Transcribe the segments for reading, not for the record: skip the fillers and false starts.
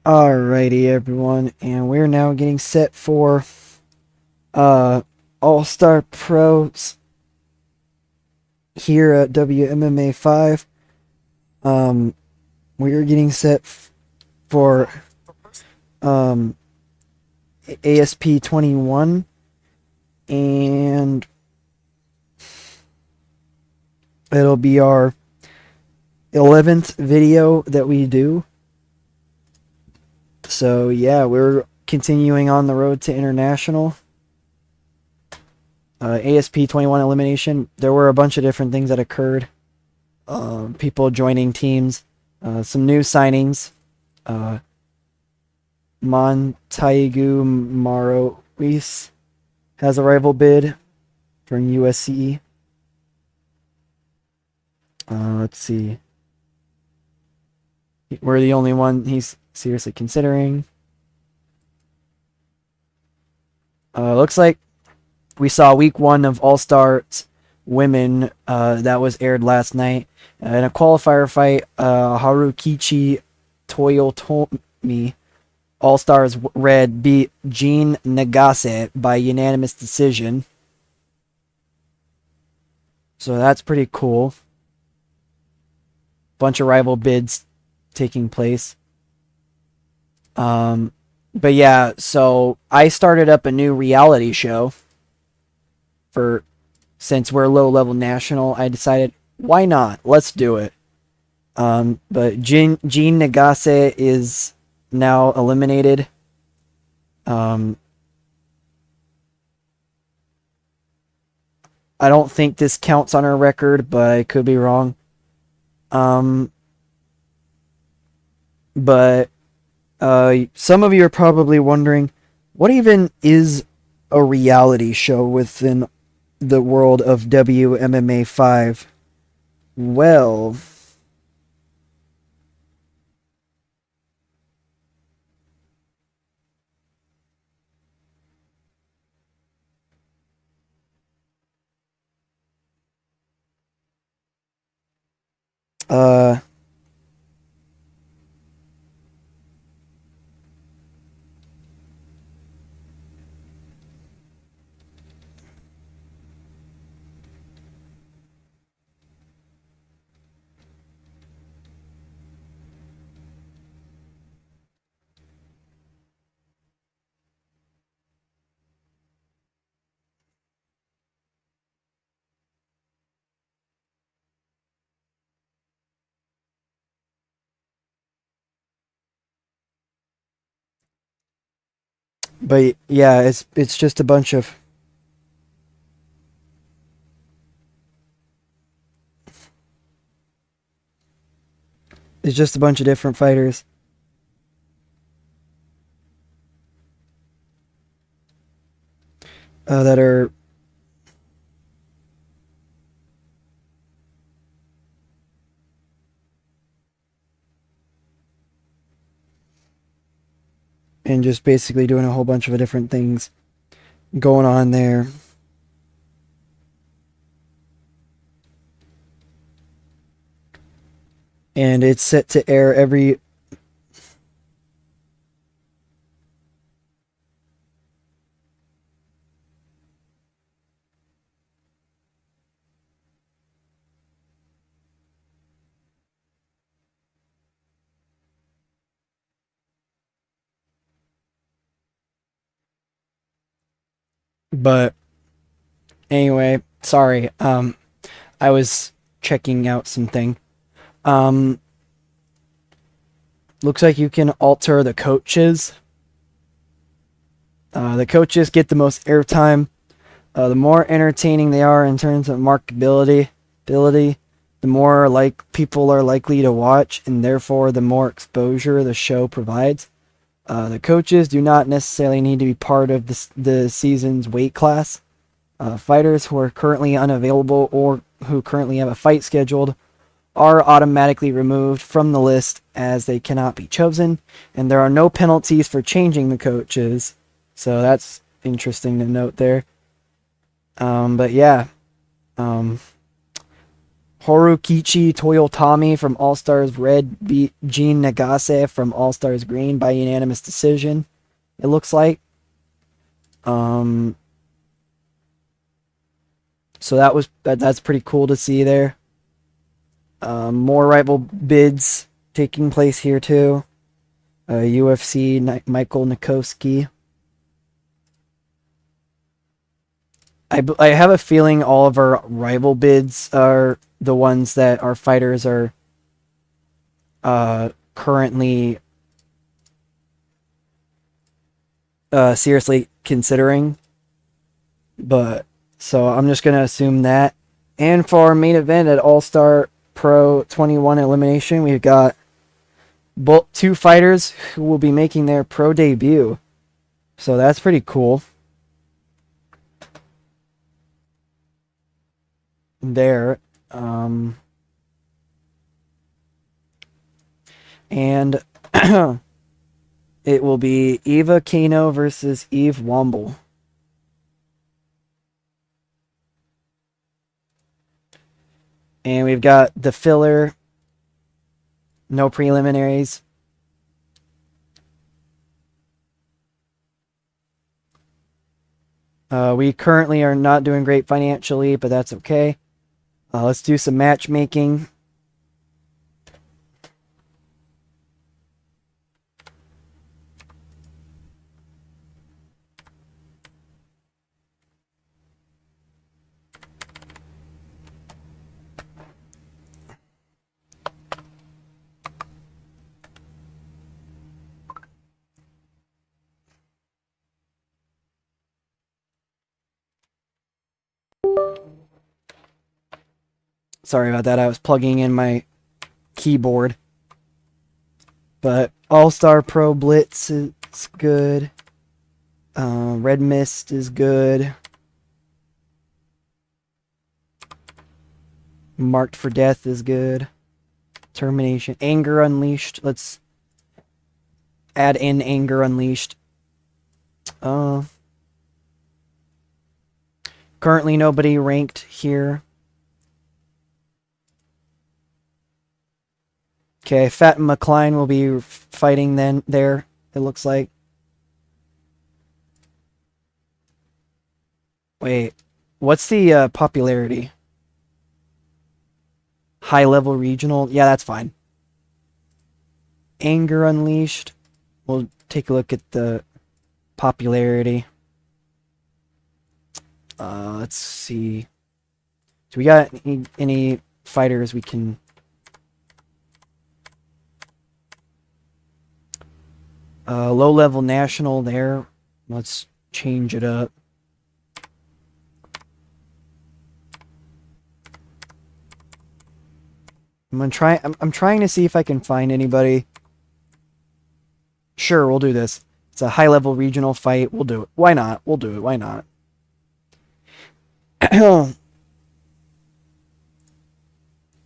Alrighty, everyone, and we're now getting set for uh All-Star Pros here at WMMA5. Um, we're getting set for um ASP 21, and it'll be our 11th video that we do. So yeah, we're continuing on the road to international. ASP 21 elimination. There were a bunch of different things that occurred. People joining teams, some new signings. Uh, Montaigu Marois has a rival bid from USC. Let's see. We're the only one he's seriously considering. Looks like we saw week 1 of All Stars Women that was aired last night. In a qualifier fight, Harukichi Toyotomi All Stars Red beat Jean Nagase by unanimous decision. So that's pretty cool. Bunch of rival bids taking place. But yeah, so I started up a new reality show for since we're low level national. I decided why not? Let's do it. But Jean Nagase is now eliminated. I don't think this counts on her record, but I could be wrong. But some of you are probably wondering, what even is a reality show within the world of WMMA5? Well, uh, but yeah, it's just a bunch of different fighters that are and just basically doing a whole bunch of different things going on there. And it's set to air every but anyway, sorry. I was checking out something. Um Looks like you can alter the coaches. The coaches get the most airtime. The more entertaining they are in terms of markability, the more like people are likely to watch, and therefore the more exposure the show provides. The coaches do not necessarily need to be part of the season's weight class. Fighters who are currently unavailable or who currently have a fight scheduled are automatically removed from the list as they cannot be chosen, and there are no penalties for changing the coaches. So that's interesting to note there. But yeah, um, Horukichi Toyotami from All Stars Red beat Jean Nagase from All Stars Green by unanimous decision. It looks like. So that's pretty cool to see there. More rival bids taking place here too. UFC Michael Nikoski. I have a feeling all of our rival bids are the ones that our fighters are currently seriously considering. But so I'm just gonna assume that. And for our main event at All Star Pro 21 Elimination, we've got two fighters who will be making their pro debut. So that's pretty cool. There. And it will be Eva Kano versus Eve Womble. And we've got the filler. No preliminaries. We currently are not doing great financially, but that's okay. Let's do some matchmaking. Sorry about that. I was plugging in my keyboard. But All-Star Pro Blitz is good. Red Mist is good. Marked for Death is good. Termination. Anger Unleashed. Let's add in Anger Unleashed. Currently nobody ranked here. Okay, Fat McCline will be fighting then there, it looks like. Wait, what's the popularity? High level regional? Yeah, that's fine. Anger Unleashed. We'll take a look at the popularity. Let's see. Do we got any fighters we can... low level national there. Let's change it up. I'm trying to see if I can find anybody. Sure, we'll do this. It's a high level regional fight. We'll do it. Why not? We'll do it. Why not?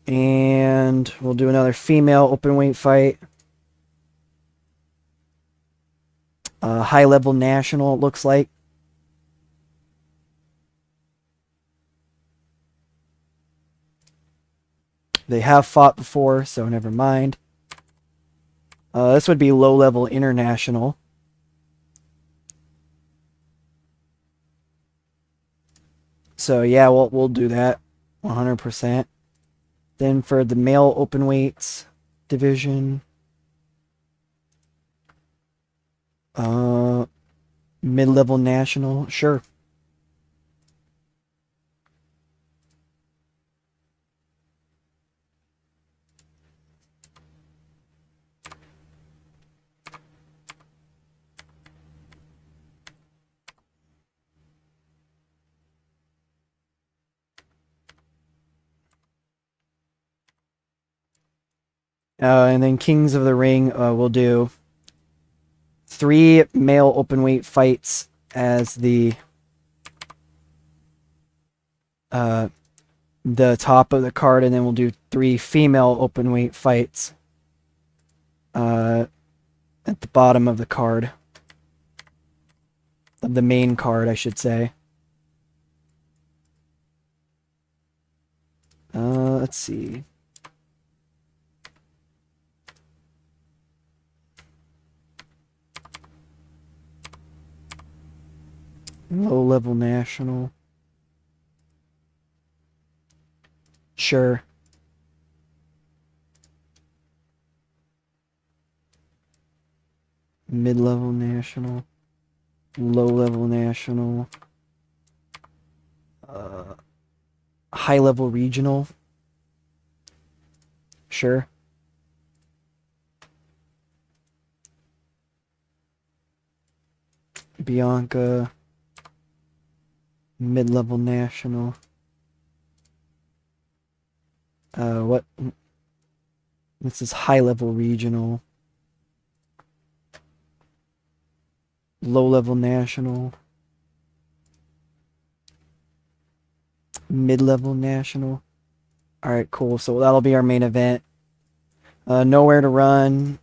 And we'll do another female open weight fight. High level national, it looks like. They have fought before, so never mind. This would be low level international. So yeah, we'll do that 100%. Then for the male open weights division, mid-level national, sure. And then Kings of the Ring, we'll do 3 male open weight fights as the top of the card, and then we'll do 3 female open weight fights at the bottom of the card. Of the main card, I should say. Let's Let's see. Low-level national. Sure. Mid-level national. Low-level national. High-level regional. Sure. Bianca. Mid-level national. What? This is high-level regional. Low-level national. Mid-level national. Alright, cool. So that'll be our main event. Nowhere to run.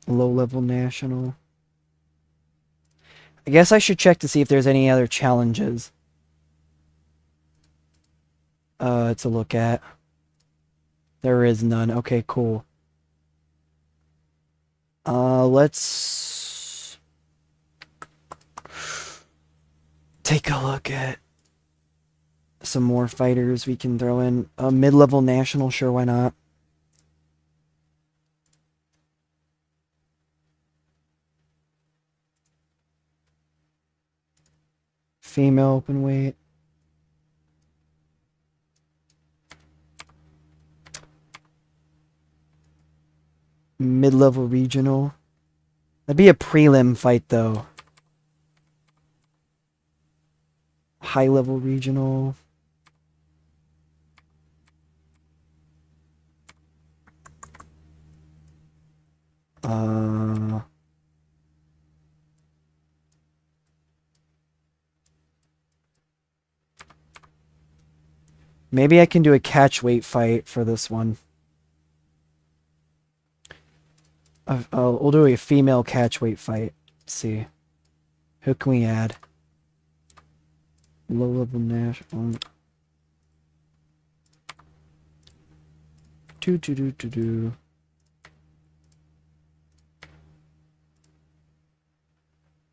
Low-level national. I guess I should check to see if there's any other challenges to look at. There is none. Okay, cool. Let's take a look at some more fighters we can throw in. Mid-level national, sure, why not? Female open weight. Mid-level regional. That'd be a prelim fight, though. High-level regional. Maybe I can do a catch weight fight for this one. We'll do a female catch weight fight. Let's see. Who can we add? Low level national. Do.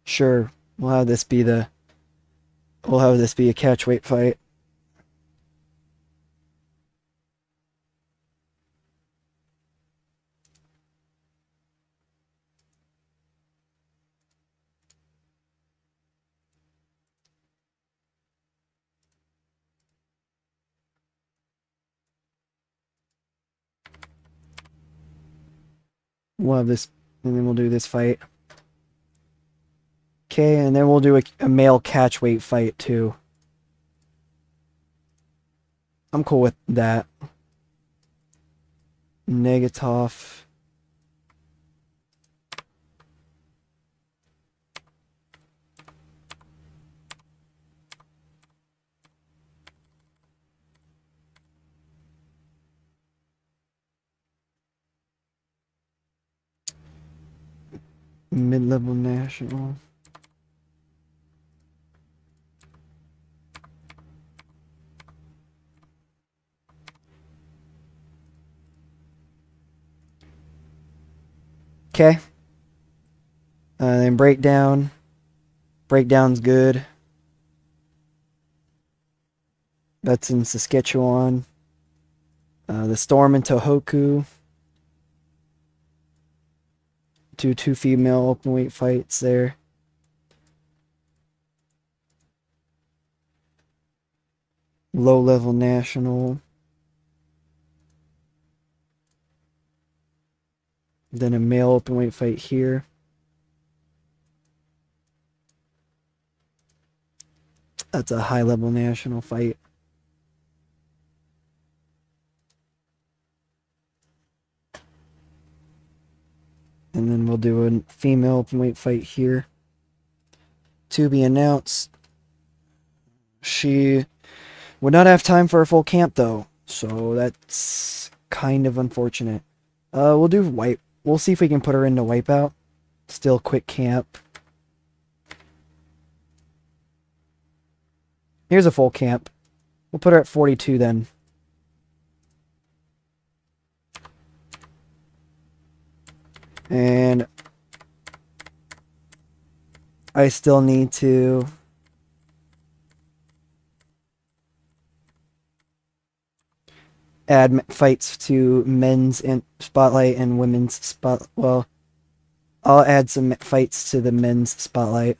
Sure. We'll have this be a catch weight fight. We'll have this, and then we'll do this fight. Okay, and then we'll do a male catch weight fight too. I'm cool with that. Negatov. Mid-level national. Okay. Then breakdown. Breakdown's good. That's in Saskatchewan. The Storm in Tohoku. Do 2 female open weight fights there. Low level national. Then a male open weight fight here. That's a high level national fight. And then we'll do a female open weight fight here. To be announced. She would not have time for a full camp though, so that's kind of unfortunate. We'll do We'll see if we can put her into Wipeout. Still quick camp. Here's a full camp. We'll put her at 42 then. And I still need to add fights to men's and spotlight and women's spot. Well, I'll add some fights to the men's spotlight.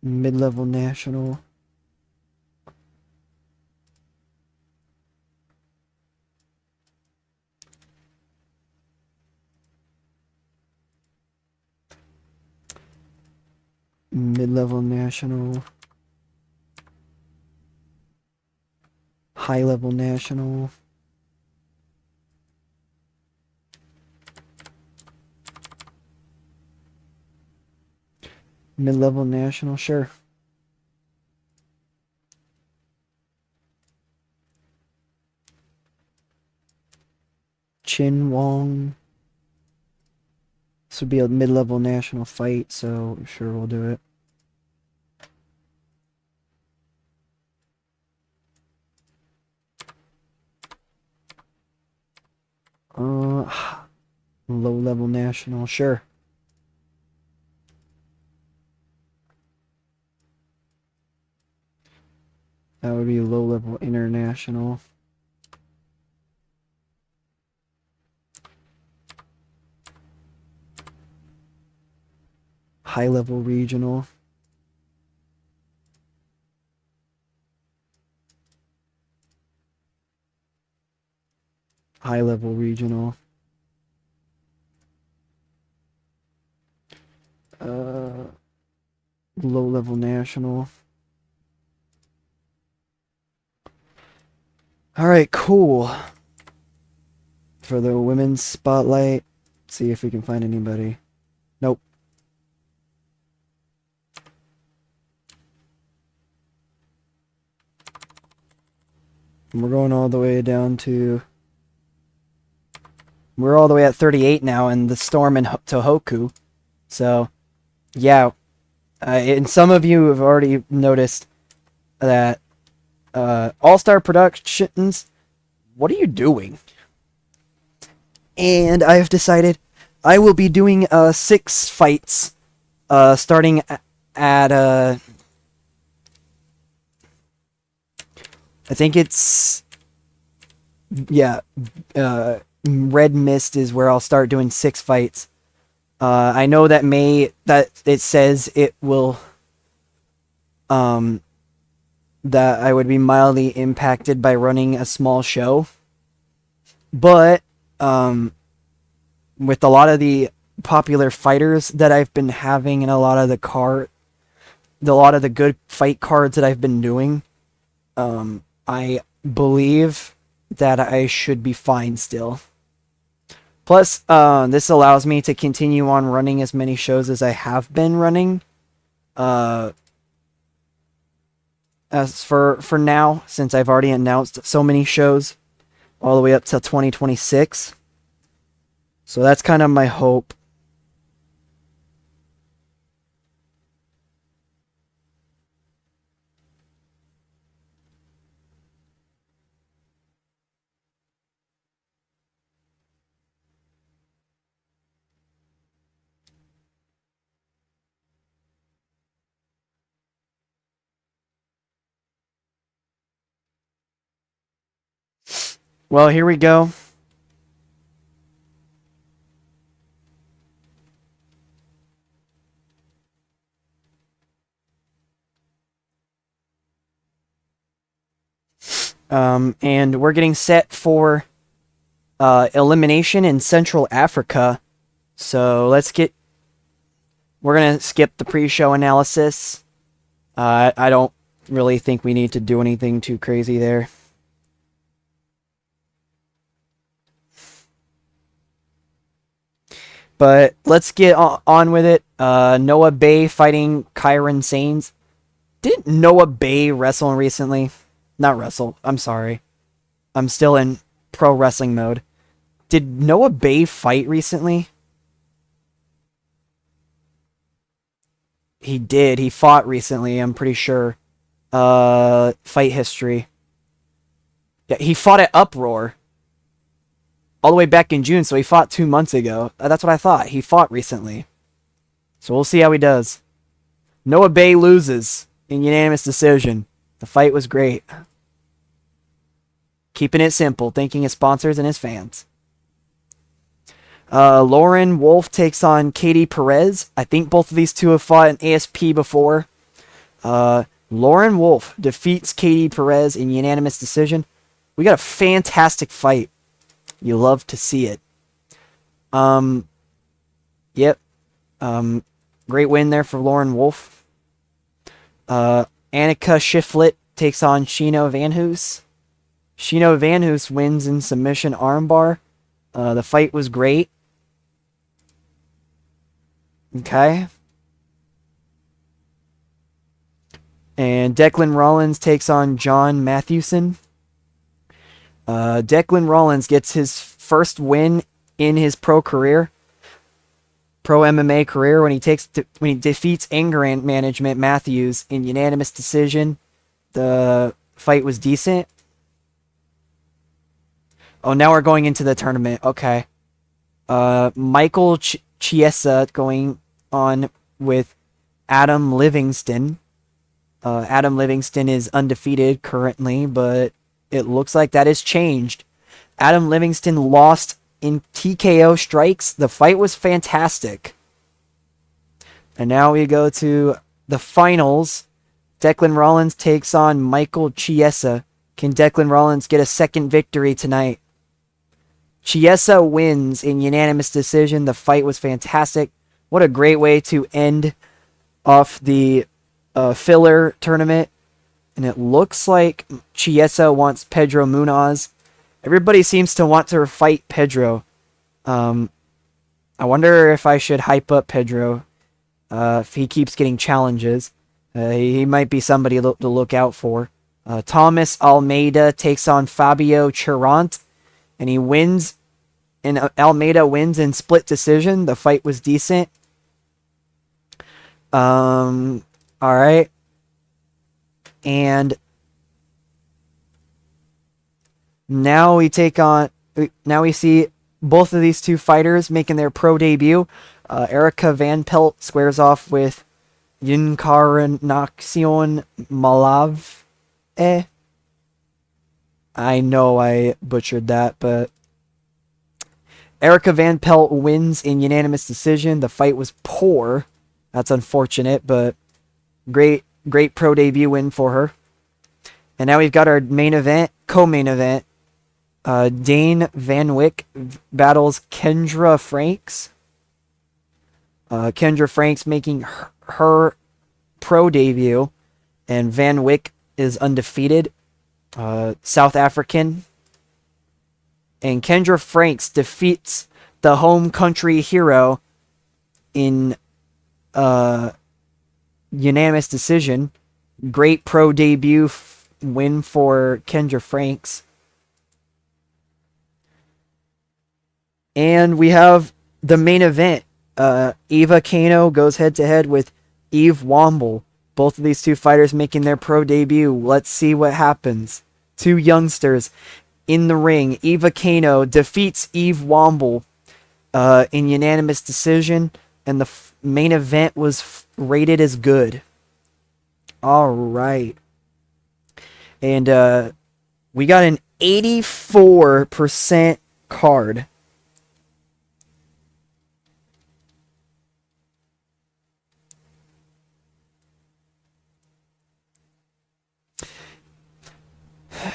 Mid-level national. Mid-level national. High-level national. Mid-level national, sure. Chin Wong. This would be a mid-level national fight, so sure we'll do it. Low-level national, sure. That would be low-level international. High-level regional. High-level regional. Low-level national. Alright, cool. For the women's spotlight, see if we can find anybody. Nope. And we're going all the way down to... We're all the way at 38 now in the storm in Tohoku. So, yeah. And some of you have already noticed that All-Star Productions, what are you doing? And I've decided I will be doing 6 fights starting at I think it's Red Mist is where I'll start doing 6 fights. I know that it says it will that I would be mildly impacted by running a small show. But with a lot of the popular fighters that I've been having and a lot of the good fight cards that I've been doing, I believe that I should be fine still. Plus, this allows me to continue on running as many shows as I have been running. As for now, since I've already announced so many shows, all the way up till 2026. So that's kind of my hope. Well, here we go. And we're getting set for elimination in Central Africa. So we're going to skip the pre-show analysis. I don't really think we need to do anything too crazy there. But let's get on with it. Noah Bay fighting Kyron Sanes. Didn't Noah Bay wrestle recently? Not wrestle. I'm sorry. I'm still in pro wrestling mode. Did Noah Bay fight recently? He did. He fought recently, I'm pretty sure. Fight history. Yeah, he fought at Uproar all the way back in June, so he fought 2 months ago. That's what I thought. He fought recently. So we'll see how he does. Noah Bay loses in unanimous decision. The fight was great. Keeping it simple, thanking his sponsors and his fans. Lauren Wolf takes on Katie Perez. I think both of these two have fought in ASP before. Lauren Wolf defeats Katie Perez in unanimous decision. We got a fantastic fight. You love to see it. Yep. Great win there for Lauren Wolf. Annika Shiflett takes on Shino Vanhoos. Shino Vanhoos wins in submission armbar. The fight was great. Okay. And Declan Rollins takes on John Matthewson. Declan Rollins gets his first win in his pro MMA career when he defeats anger management Matthews in unanimous decision. The fight was decent. Oh, now we're going into the tournament. Okay. Michael Chiesa going on with Adam Livingston. Adam Livingston is undefeated currently, but it looks like that has changed. Adam Livingston lost in TKO strikes. The fight was fantastic. And now we go to the finals. Declan Rollins takes on Michael Chiesa. Can Declan Rollins get a second victory tonight? Chiesa wins in unanimous decision. The fight was fantastic. What a great way to end off the filler tournament. And it looks like Chiesa wants Pedro Munoz. Everybody seems to want to fight Pedro. I wonder if I should hype up Pedro if he keeps getting challenges. He might be somebody to look out for. Thomas Almeida takes on Fabio Cherant, and he wins. And Almeida wins in split decision. The fight was decent. All right. And now we see both of these two fighters making their pro debut. Erica Van Pelt squares off with Encarnacion Malav. I know I butchered that, but Erica Van Pelt wins in unanimous decision. The fight was poor. That's unfortunate, but great pro debut win for her. And now we've got our main event, co-main event. Dane Van Wyck battles Kendra Franks. Kendra Franks making her pro debut, and Van Wyck is undefeated. South African. And Kendra Franks defeats the home country hero in unanimous decision. Great pro debut win for Kendra Franks. And we have the main event. Eva Kano goes head-to-head with Eve Womble. Both of these two fighters making their pro debut. Let's see what happens. Two youngsters in the ring. Eva Kano defeats Eve Womble in unanimous decision. And the main event was rated as good. All right. And we got an 84% card.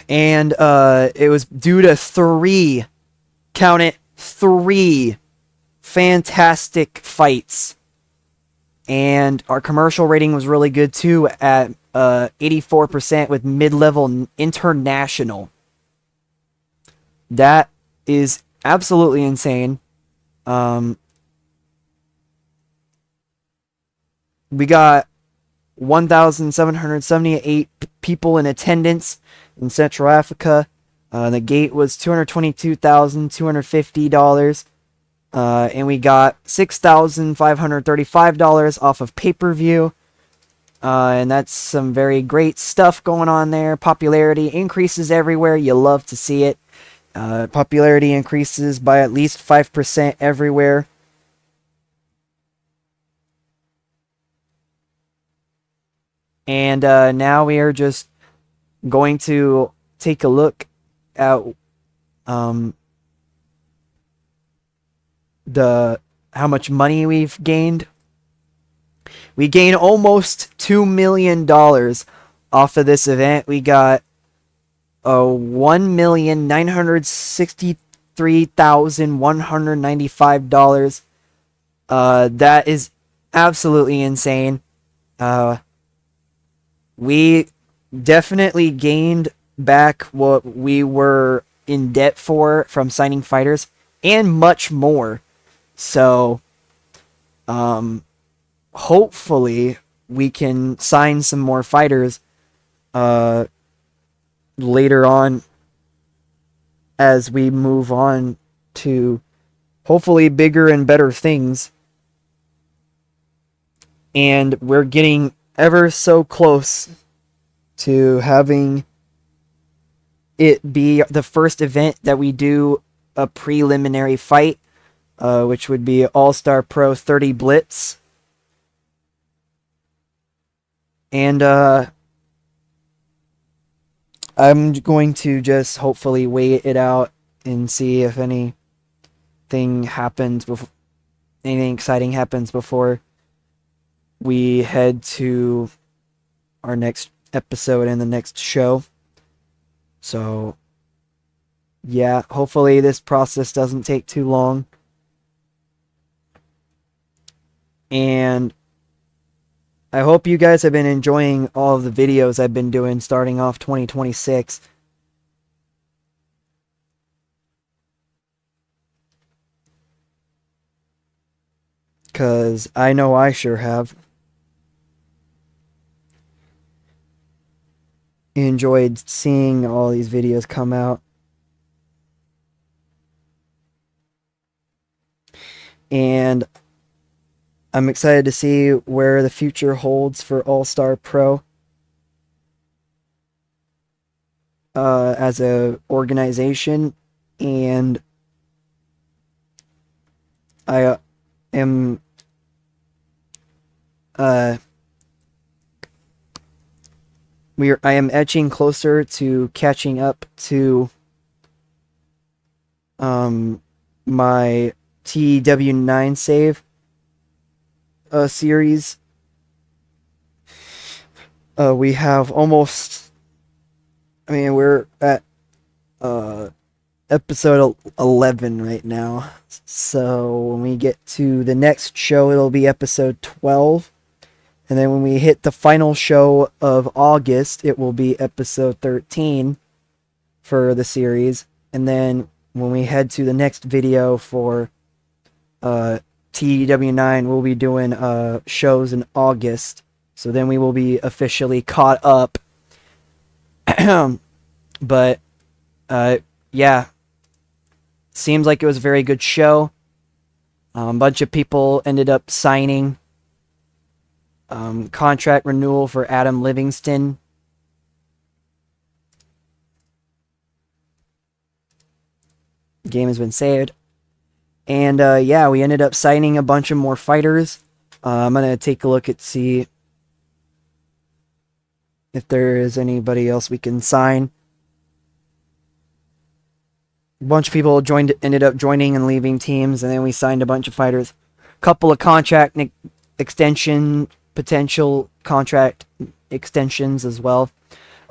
And it was due to three fantastic fights. And our commercial rating was really good too at 84% with mid-level international. That is absolutely insane. We got 1,778 people in attendance in Central Africa. The gate was $222,250. And we got $6,535 off of pay-per-view. And that's some very great stuff going on there. Popularity increases everywhere. You love to see it. Popularity increases by at least 5% everywhere. And now we are just going to take a look at how much money we've gained. We gained almost $2 million off of this event. We got $1,963,195. That is absolutely insane. We definitely gained back what we were in debt for from signing fighters and much more. So, hopefully we can sign some more fighters later on as we move on to hopefully bigger and better things. And we're getting ever so close to having it be the first event that we do a preliminary fight, which would be All-Star Pro 30 Blitz. And I'm going to just hopefully wait it out and see if anything happens before anything exciting happens before we head to our next episode and the next show. So yeah, hopefully this process doesn't take too long. And I hope you guys have been enjoying all of the videos I've been doing starting off 2026. Because I know I sure have. Enjoyed seeing all these videos come out. And I'm excited to see where the future holds for All-Star Pro as a organization, and I am I am edging closer to catching up to my TW9 save series. We have almost, we're at episode 11 right now. So when we get to the next show, it'll be episode 12. And then when we hit the final show of August, it will be episode 13 for the series. And then when we head to the next video for TW9, we'll be doing shows in August. So then we will be officially caught up. But yeah, seems like it was a very good show. A bunch of people ended up signing. Contract renewal for Adam Livingston. Game has been saved. And yeah, we ended up signing a bunch of more fighters. I'm going to take a look at see if there is anybody else we can sign. A bunch of people ended up joining and leaving teams, and then we signed a bunch of fighters. Couple of contract extension, potential contract extensions as well.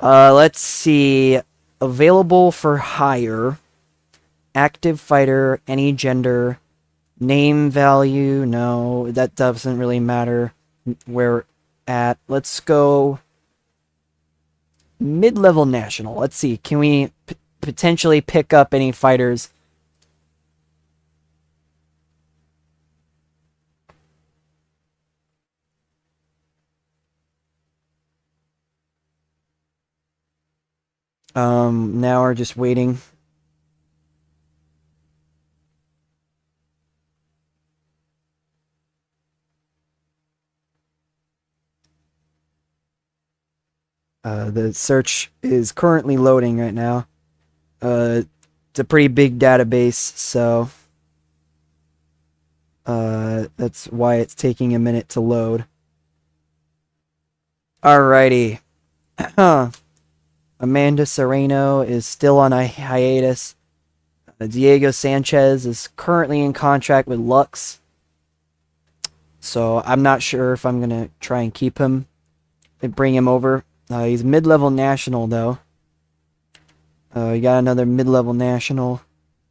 Let's see. Available for hire. Active fighter, any gender. Name value, no, that doesn't really matter where we're at. Let's go mid-level national. Let's see, can we potentially pick up any fighters? Now we're just waiting. The search is currently loading right now. It's a pretty big database, so that's why it's taking a minute to load. Alrighty. Amanda Serrano is still on a hiatus. Diego Sanchez is currently in contract with Lux. So I'm not sure if I'm going to try and keep him and bring him over. He's mid-level national, though. We got another mid-level national.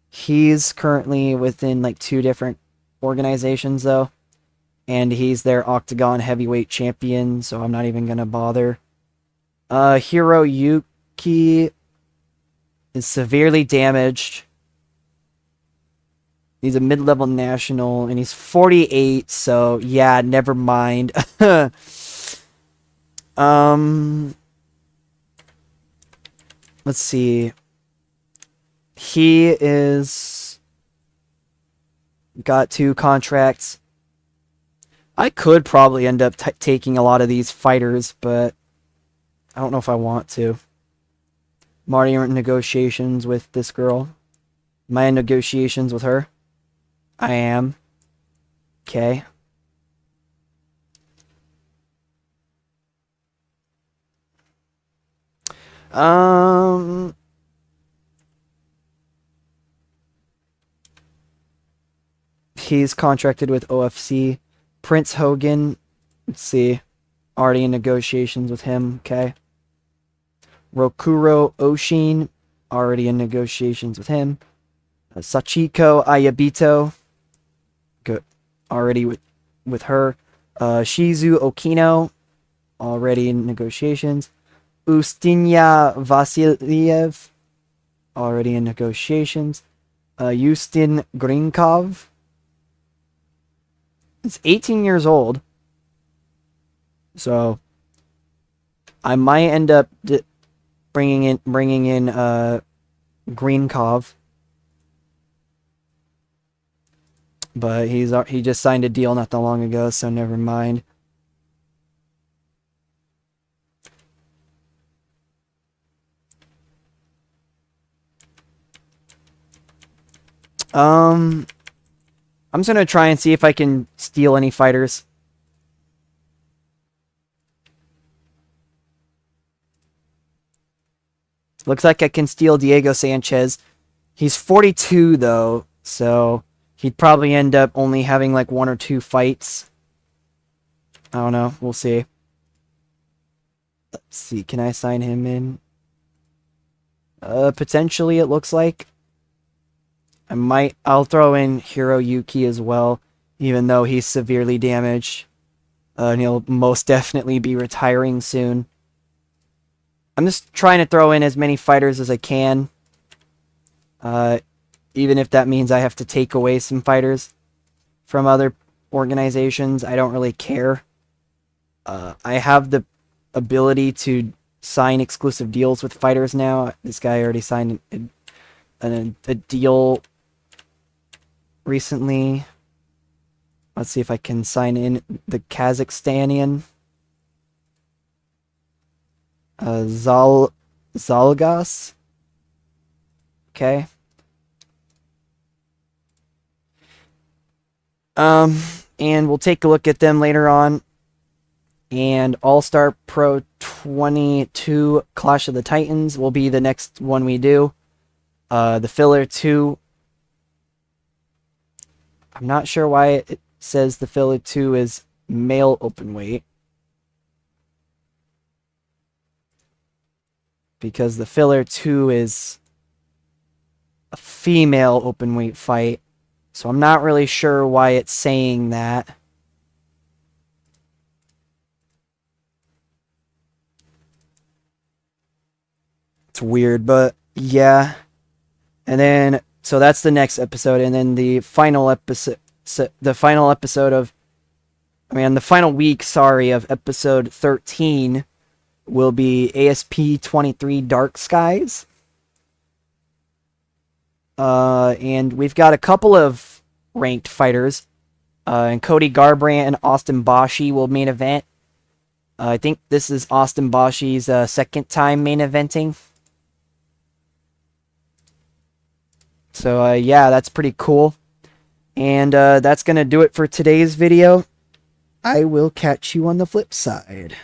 He's currently within like 2 different organizations, though. And he's their Octagon heavyweight champion, so I'm not even going to bother. Hiroyuki is severely damaged. He's a mid-level national, and he's 48, so yeah, never mind. Let's see. He is got 2 contracts. I could probably end up taking a lot of these fighters, but I don't know if I want to. I'm already in negotiations with this girl. Am I in negotiations with her? I am. Okay. He's contracted with OFC. Prince Hogan, let's see. Already in negotiations with him. Okay. Rokuro Oshin, already in negotiations with him. Sachiko Ayabito, good, already with her. Shizu Okino, already in negotiations. Ustinya Vasiliev, already in negotiations. Yustin Grinkov is 18 years old, so I might end up bringing in Grinkov, but he just signed a deal not that long ago, so never mind. I'm just gonna try and see if I can steal any fighters. Looks like I can steal Diego Sanchez. He's 42 though, so he'd probably end up only having like 1 or 2 fights. I don't know. We'll see. Let's see. Can I sign him in? Potentially, it looks like. I'll throw in Hiroyuki as well, even though he's severely damaged. And he'll most definitely be retiring soon. I'm just trying to throw in as many fighters as I can. Even if that means I have to take away some fighters from other organizations, I don't really care. I have the ability to sign exclusive deals with fighters now. This guy already signed a deal recently. Let's see if I can sign in the Kazakhstanian. Zalgas. Okay. And we'll take a look at them later on. And All-Star Pro 22 Clash of the Titans will be the next one we do. The filler 2. I'm not sure why it says the filler 2 is male openweight. Because the filler 2 is a female openweight fight. So I'm not really sure why it's saying that. It's weird, but yeah. And then, so that's the next episode. And then the final episode of, the final week, sorry, of episode 13 will be ASP23 Dark Skies. And we've got a couple of ranked fighters. And Cody Garbrandt and Austin Boshi will main event. I think this is Austin Boshi's second time main eventing. So yeah, that's pretty cool. And that's going to do it for today's video. I will catch you on the flip side.